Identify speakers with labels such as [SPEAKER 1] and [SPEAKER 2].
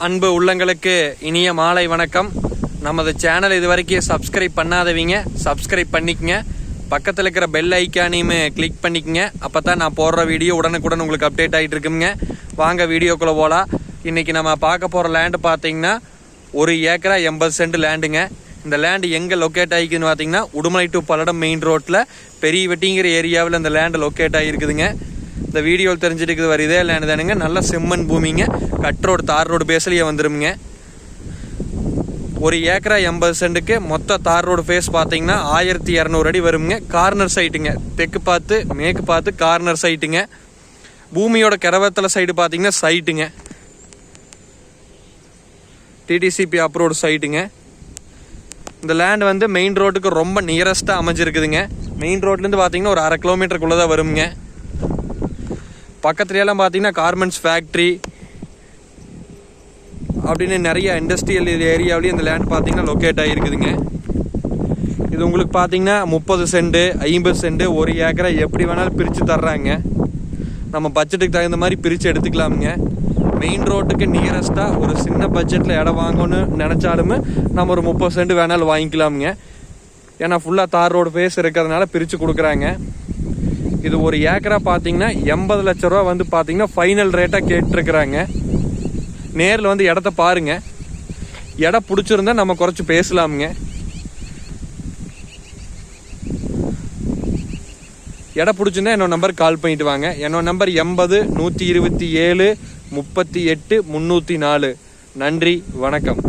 [SPEAKER 1] அன்பு உள்ளங்களுக்கு இனிய மாலை வணக்கம். நமது சேனல் இதுவரைக்கும் சப்ஸ்கிரைப் பண்ணாதவங்க சப்ஸ்கிரைப் பண்ணிக்கங்க. பக்கத்தில் இருக்கிற பெல் ஐக்கானையுமே கிளிக் பண்ணிக்கங்க. அப்போ தான் நான் போடுற வீடியோ உடனுக்குடன் உங்களுக்கு அப்டேட் ஆகிட்டு இருக்குங்க. வாங்க வீடியோக்குள்ளே போகலாம். இன்றைக்கி நம்ம பார்க்க போகிற லேண்டு பார்த்தீங்கன்னா 1 ஏக்கரா 80 சென்ட் லேண்டுங்க. இந்த லேண்டு எங்கே லொக்கேட் ஆகிக்குதுன்னு பார்த்தீங்கன்னா உடுமலை டு பல்லடம் மெயின் ரோட்டில் பெரிய வெட்டிங்கிற ஏரியாவில் இந்த லேண்டு லொக்கேட் ஆகிருக்குதுங்க. இந்த வீடியோவில் தெரிஞ்சுட்டு வர இதே லேண்டு தானுங்க. நல்ல செம்மண் பூமிங்க. கட் ரோடு தார் ரோடு பேஸ்லேயே வந்துருமுங்க. 1 ஏக்கரா 80 சென்ட்டுக்கு மொத்த தார் ரோடு ஃபேஸ் பார்த்தீங்கன்னா 1200 அடி வருங்க. கார்னர் சைட்டுங்க. தெற்கு பார்த்து மேற்கு பார்த்து கார்னர் சைட்டுங்க. பூமியோட கிரவத்தில் சைடு பார்த்தீங்கன்னா சைட்டுங்க. DTCP approved சைட்டுங்க. இந்த லேண்ட் வந்து மெயின் ரோட்டுக்கு ரொம்ப நியரஸ்ட்டாக அமைஞ்சிருக்குதுங்க. மெயின் ரோட்லேருந்து பார்த்தீங்கன்னா ஒரு 1/2 கிலோமீட்டருக்குள்ளே தான் வருங்க. பக்கத்துலையெல்லாம் பார்த்தீங்கன்னா கார்மெண்ட்ஸ் ஃபேக்ட்ரி அப்படின்னு நிறைய இண்டஸ்ட்ரியல் ஏரியாவிலையும் இந்த லேண்ட் பார்த்தீங்கன்னா லொக்கேட் ஆகிருக்குதுங்க. இது உங்களுக்கு பார்த்தீங்கன்னா 30 சென்ட் 50 சென்ட் 1 ஏக்கரா எப்படி வேணாலும் பிரித்து தர்றாங்க. நம்ம பட்ஜெட்டுக்கு தகுந்த மாதிரி பிரித்து எடுத்துக்கலாமுங்க. மெயின் ரோட்டுக்கு நியரஸ்ட்டாக ஒரு சின்ன பட்ஜெட்டில் இடம் வாங்கணும்னு நினச்சாலுமே நம்ம ஒரு 30 சென்ட் வேணாலும் வாங்கிக்கலாமுங்க. ஏன்னா ஃபுல்லாக தார் ரோடு ஃபேஸ் இருக்கிறதுனால பிரித்து கொடுக்குறாங்க. இது 1 ஏக்கரா பார்த்தீங்கன்னா 80 லட்ச ரூபா வந்து பார்த்தீங்கன்னா ஃபைனல் ரேட்டாக கேட்டுருக்குறாங்க. நேரில் வந்து இடத்த பாருங்க. இடம் பிடிச்சிருந்தா நம்ம குறைச்சி பேசலாமுங்க. இடம் பிடிச்சிருந்தா என்னோட நம்பருக்கு கால் பண்ணிட்டு வாங்க. என்னோட நம்பர் 80 127 38 304. நன்றி, வணக்கம்.